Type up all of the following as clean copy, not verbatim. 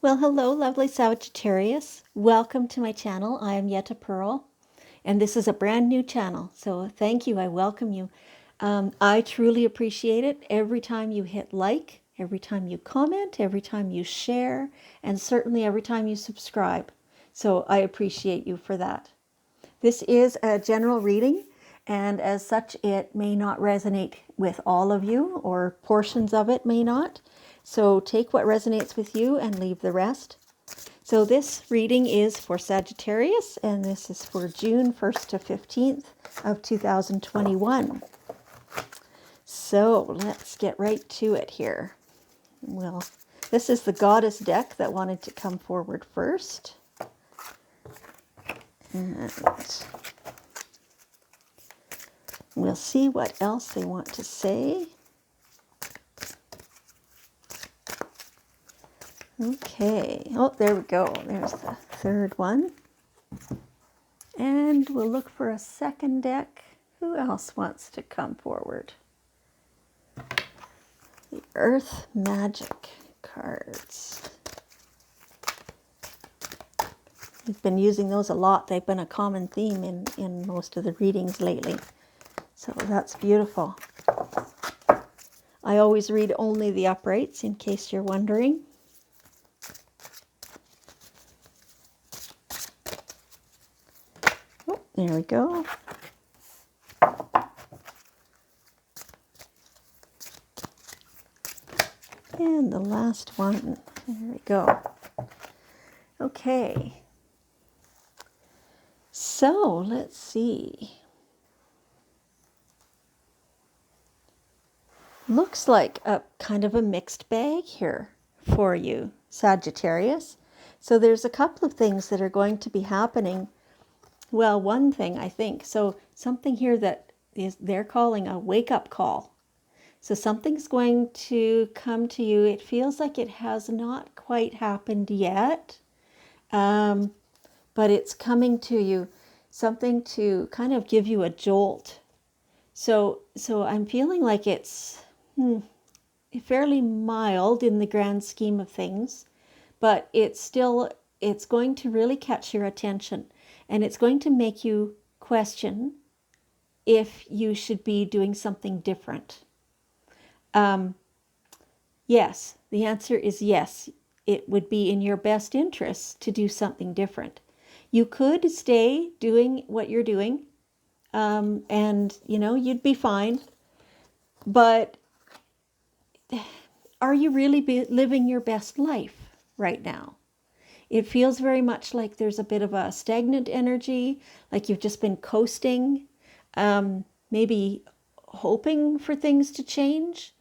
Well, hello, lovely Sagittarius. Welcome to my channel. I am Yetta Pearl, and this is a brand new channel. So thank you. I welcome you. I truly appreciate it every time you hit like, every time you comment, every time you share, and certainly every time you subscribe. So I appreciate you for that. This is a general reading, and as such, it may not resonate with all of you, or portions of it may not. So take what resonates with you and leave the rest. So this reading is for Sagittarius, and this is for June 1st to 15th of 2021. So let's get right to it here. Well, this is the Goddess deck that wanted to come forward first. And we'll see what else they want to say. Okay. Oh, there we go. There's the third one. And we'll look for a second deck. Who else wants to come forward? The Earth Magic cards. We've been using those a lot. They've been a common theme in most of the readings lately. So that's beautiful. I always read only the uprights in case you're wondering. Oh, there we go. And the last one. There we go. Okay. So let's see. Looks like a kind of a mixed bag here for you, Sagittarius. So there's a couple of things that are going to be happening. Well, one thing I think. So something here that they're calling a wake-up call. So something's going to come to you. It feels like it has not quite happened yet, but it's coming to you. Something to kind of give you a jolt. So I'm feeling like it's fairly mild in the grand scheme of things, but it's going to really catch your attention, and it's going to make you question if you should be doing something different. Yes, the answer is yes. It would be in your best interest to do something different. You could stay doing what you're doing, and you'd be fine. But are you really living your best life right now? It feels very much like there's a bit of a stagnant energy, like you've just been coasting, maybe hoping for things to change.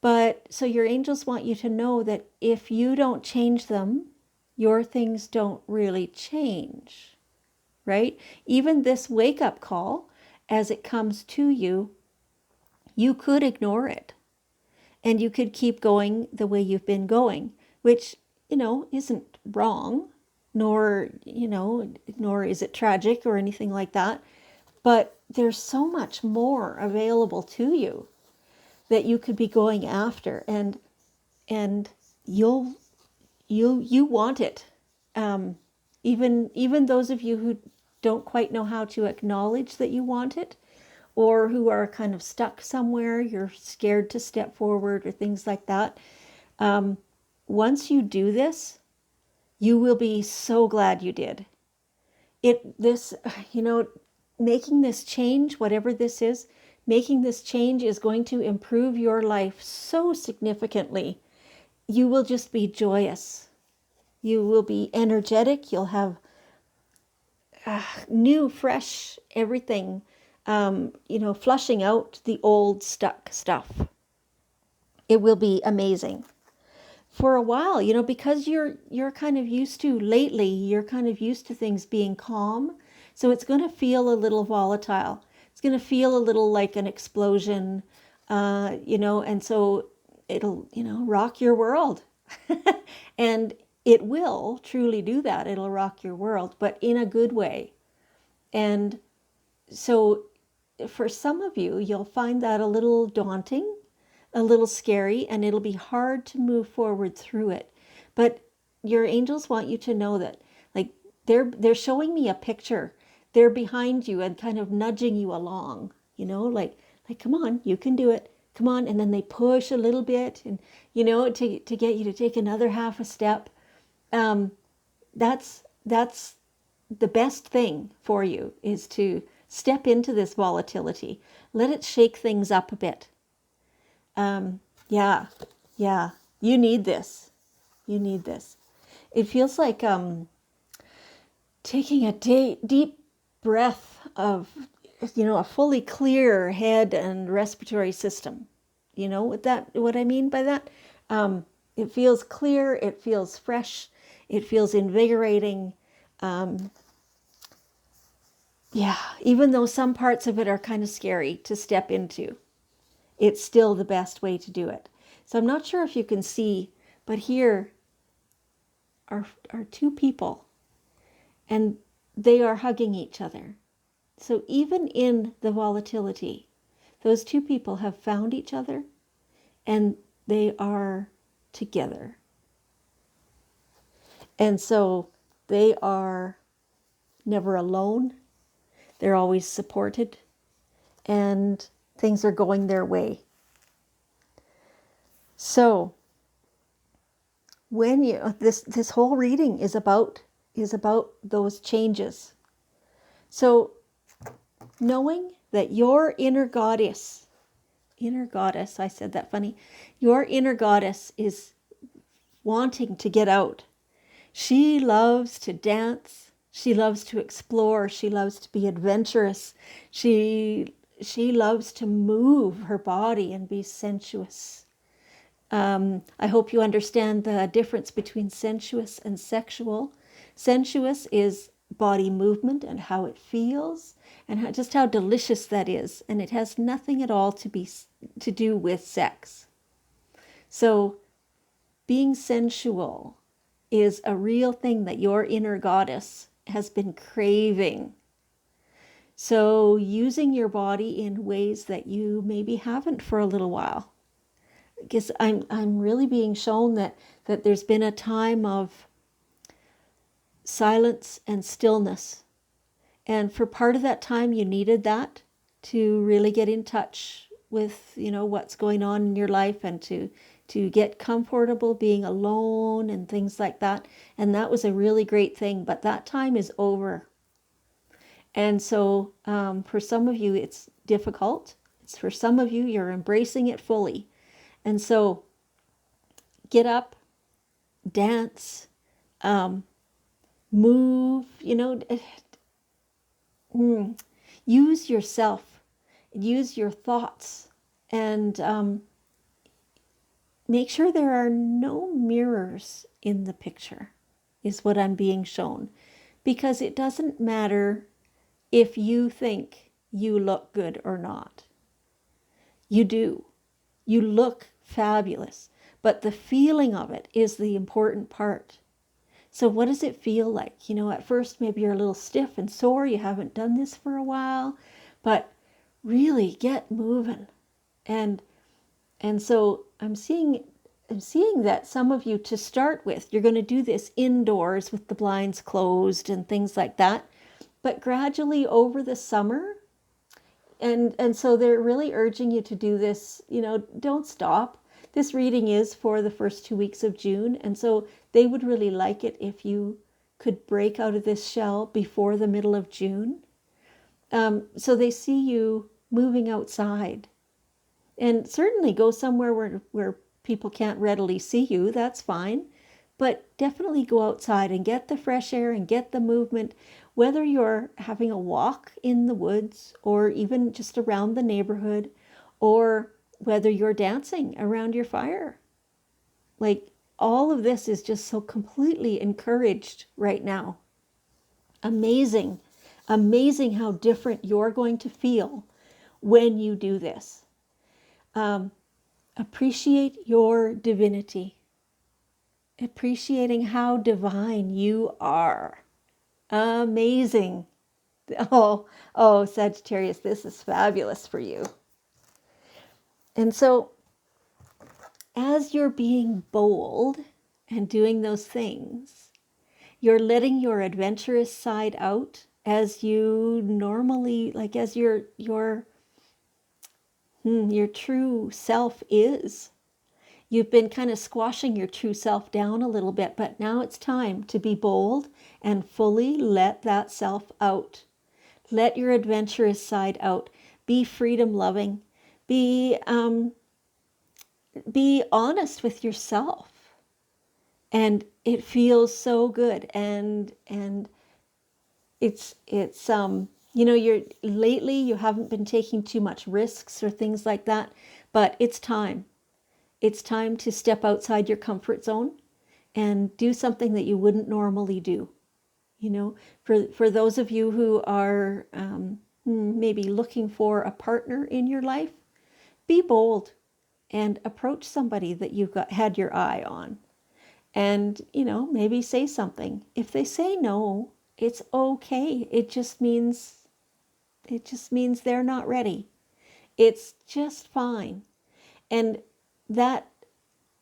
But so your angels want you to know that if you don't change them, your things don't really change, right? Even this wake-up call, as it comes to you, you could ignore it. And you could keep going the way you've been going, which, isn't wrong, nor is it tragic or anything like that. But there's so much more available to you that you could be going after, and you want it. Even those of you who don't quite know how to acknowledge that you want it, or who are kind of stuck somewhere, you're scared to step forward or things like that. Once you do this, you will be so glad you did. Making this change, whatever this is, making this change is going to improve your life so significantly. You will just be joyous. You will be energetic. You'll have new, fresh everything, flushing out the old stuck stuff. It will be amazing. For a while, because you're kind of used to, lately, you're kind of used to things being calm. So it's going to feel a little volatile. It's going to feel a little like an explosion, and so it'll, rock your world. And it will truly do that. It'll rock your world, but in a good way. And so for some of you, you'll find that a little daunting, a little scary, and it'll be hard to move forward through it. But your angels want you to know that, like, they're showing me a picture. They're behind you and kind of nudging you along, like come on, you can do it. Come on. And then they push a little bit and, to get you to take another half a step. That's the best thing for you, is to step into this volatility. Let it shake things up a bit. Yeah, yeah. You need this. You need this. It feels like taking a deep breath of, a fully clear head and respiratory system. You know what I mean by that? It feels clear. It feels fresh. It feels invigorating. Yeah, even though some parts of it are kind of scary to step into, it's still the best way to do it. So I'm not sure if you can see, but here are two people, and they are hugging each other. So even in the volatility, those two people have found each other and they are together. And so they are never alone. They're always supported, and things are going their way. So when this whole reading is about those changes. So knowing that your inner goddess, I said that funny, your inner goddess is wanting to get out. She loves to dance. She loves to explore. She loves to be adventurous. She loves to move her body and be sensuous. I hope you understand the difference between sensuous and sexual. Sensuous is body movement and how it feels, and just how delicious that is. And it has nothing at all to do with sex. So being sensual is a real thing that your inner goddess has been craving. So using your body in ways that you maybe haven't for a little while. Because I'm really being shown that there's been a time of silence and stillness. And for part of that time, you needed that to really get in touch with, what's going on in your life, and to get comfortable being alone and things like that. And that was a really great thing. But that time is over. And so for some of you, it's difficult. For some of you, you're embracing it fully. And so get up, dance, move, use yourself, use your thoughts, and make sure there are no mirrors in the picture, is what I'm being shown. Because it doesn't matter if you think you look good or not. You do. You look fabulous, but the feeling of it is the important part. So what does it feel like? At first maybe you're a little stiff and sore, you haven't done this for a while, but really get moving. And so I'm seeing that some of you, to start with, you're going to do this indoors with the blinds closed and things like that, but gradually over the summer. And so they're really urging you to do this, don't stop. This reading is for the first 2 weeks of June. And so they would really like it if you could break out of this shell before the middle of June. So they see you moving outside. And certainly go somewhere where people can't readily see you. That's fine. But definitely go outside and get the fresh air and get the movement, whether you're having a walk in the woods or even just around the neighborhood, or whether you're dancing around your fire. Like, all of this is just so completely encouraged right now. Amazing, amazing how different you're going to feel when you do this. Appreciate your divinity. Appreciating how divine you are. Amazing. Oh, Sagittarius, this is fabulous for you. And so, as you're being bold and doing those things, you're letting your adventurous side out as you normally, like as your true self is. You've been kind of squashing your true self down a little bit, but now it's time to be bold and fully let that self out. Let your adventurous side out. Be freedom loving. Be honest with yourself. And it feels so good. And it's lately you haven't been taking too much risks or things like that, but it's time. It's time to step outside your comfort zone and do something that you wouldn't normally do. For those of you who are maybe looking for a partner in your life, be bold and approach somebody that you've had your eye on. And, maybe say something. If they say no, it's okay. It just means they're not ready. It's just fine. And that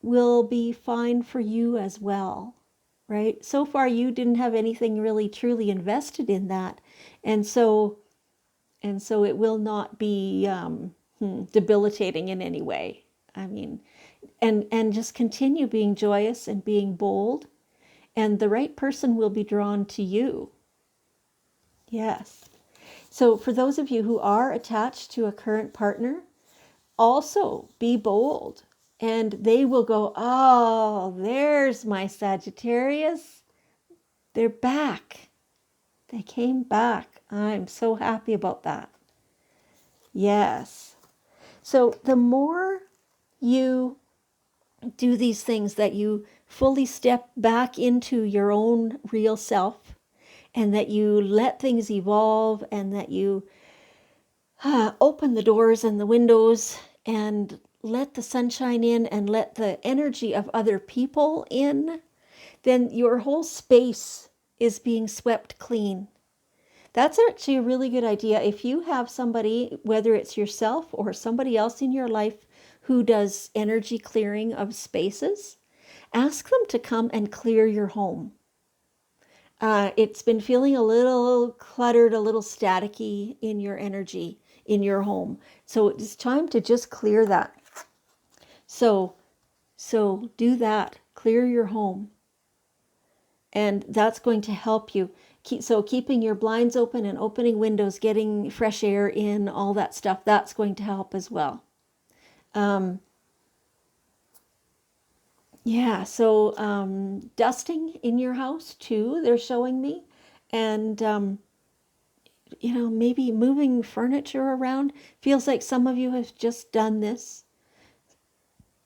will be fine for you as well, right? So far, you didn't have anything really truly invested in that. And so it will not be debilitating in any way. I mean, and just continue being joyous and being bold, and the right person will be drawn to you. Yes. So for those of you who are attached to a current partner, also be bold, and they will go, oh, there's my Sagittarius. They're back. They came back. I'm so happy about that. Yes. So the more you do these things, that you fully step back into your own real self, and that you let things evolve, and that you open the doors and the windows and let the sunshine in and let the energy of other people in, then your whole space is being swept clean. That's actually a really good idea. If you have somebody, whether it's yourself or somebody else in your life who does energy clearing of spaces, ask them to come and clear your home. It's been feeling a little cluttered, a little staticky in your energy, in your home. So it's time to just clear that. So do that. Clear your home. And that's going to help you. Keeping your blinds open and opening windows, getting fresh air in, all that stuff, that's going to help as well. Dusting in your house too, they're showing me. And, maybe moving furniture around. Feels like some of you have just done this.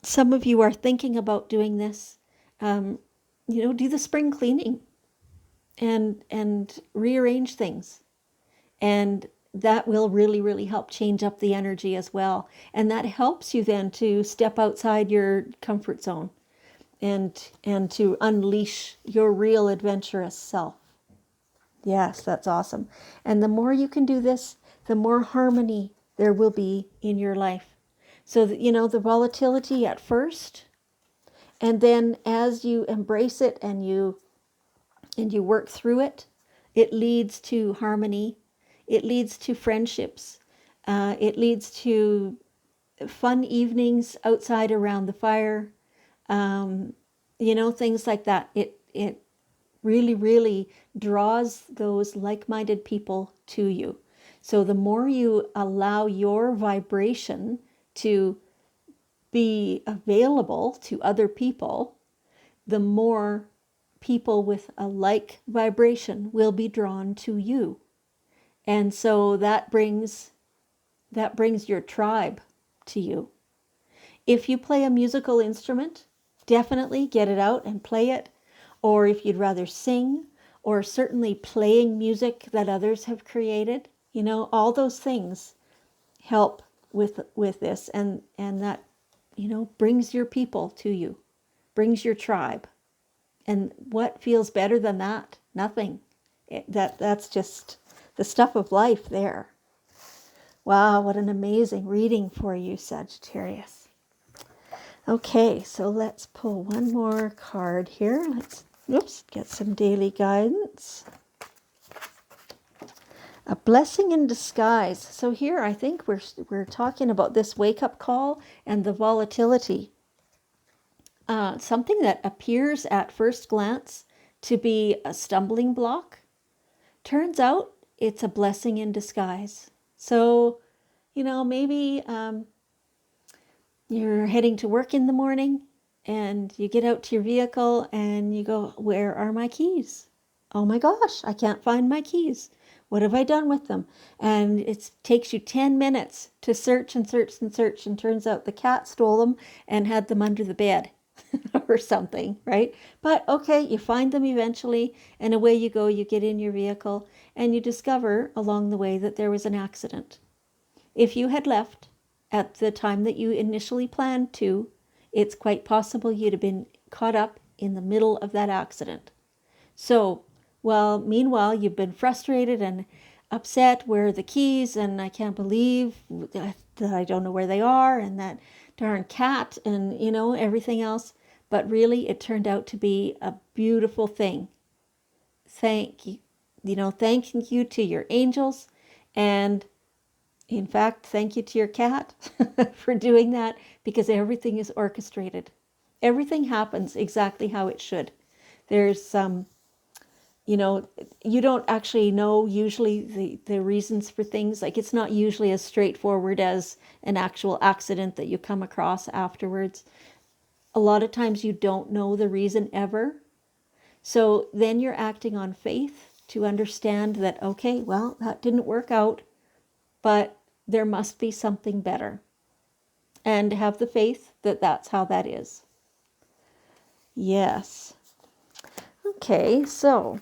Some of you are thinking about doing this. Do the spring cleaning and rearrange things. And that will really, really help change up the energy as well. And that helps you then to step outside your comfort zone and to unleash your real adventurous self. Yes, that's awesome. And the more you can do this, the more harmony there will be in your life. So that, the volatility at first, and then as you embrace it and you work through it, it leads to harmony. It leads to friendships. It leads to fun evenings outside around the fire. Things like that. It really, really draws those like-minded people to you. So the more you allow your vibration to be available to other people, the more people with a like vibration will be drawn to you. And so that brings your tribe to you. If you play a musical instrument, definitely get it out and play it. Or if you'd rather sing, or certainly playing music that others have created, all those things help with this, and that, brings your people to you, brings your tribe. And what feels better than that? Nothing. That's just the stuff of life there. Wow, what an amazing reading for you, Sagittarius. Okay, so let's pull one more card here. Let's get some daily guidance. A blessing in disguise. So here I think we're talking about this wake-up call and the volatility. Something that appears at first glance to be a stumbling block turns out it's a blessing in disguise. So, maybe you're heading to work in the morning and you get out to your vehicle and you go, where are my keys? Oh my gosh, I can't find my keys. What have I done with them? And it takes you 10 minutes to search and search and search, and turns out the cat stole them and had them under the bed or something, right? But okay, you find them eventually, and away you go. You get in your vehicle and you discover along the way that there was an accident. If you had left at the time that you initially planned to, it's quite possible you'd have been caught up in the middle of that accident. So, meanwhile, you've been frustrated and upset. Where are the keys? And I can't believe that I don't know where they are, and that darn cat, and everything else. But really, it turned out to be a beautiful thing. Thank you, thanking you to your angels, and in fact, thank you to your cat for doing that, because everything is orchestrated. Everything happens exactly how it should. There's you don't actually know usually the reasons for things. Like, it's not usually as straightforward as an actual accident that you come across afterwards. A lot of times you don't know the reason ever. So then you're acting on faith to understand that, okay, well, that didn't work out, but there must be something better. And have the faith that that's how that is. Yes. Okay, so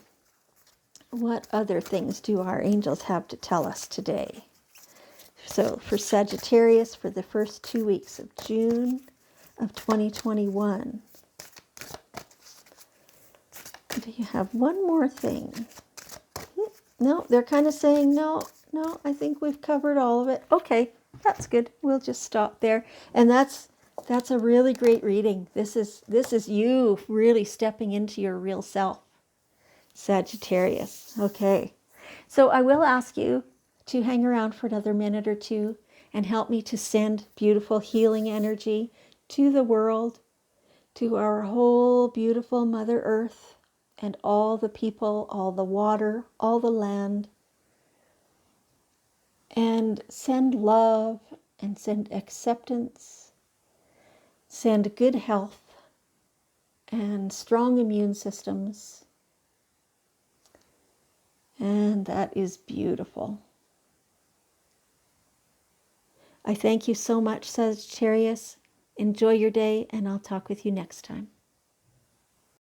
what other things do our angels have to tell us today? So for Sagittarius, for the first 2 weeks of June of 2021, do you have one more thing? No, they're kind of saying no, I think we've covered all of it. Okay, that's good. We'll just stop there. And that's a really great reading. This is you really stepping into your real self, Sagittarius. Okay. So I will ask you to hang around for another minute or two and help me to send beautiful healing energy to the world, to our whole beautiful Mother Earth, and all the people, all the water, all the land. And send love and send acceptance, send good health and strong immune systems. And that is beautiful. I thank you so much, Sagittarius. Enjoy your day, and I'll talk with you next time.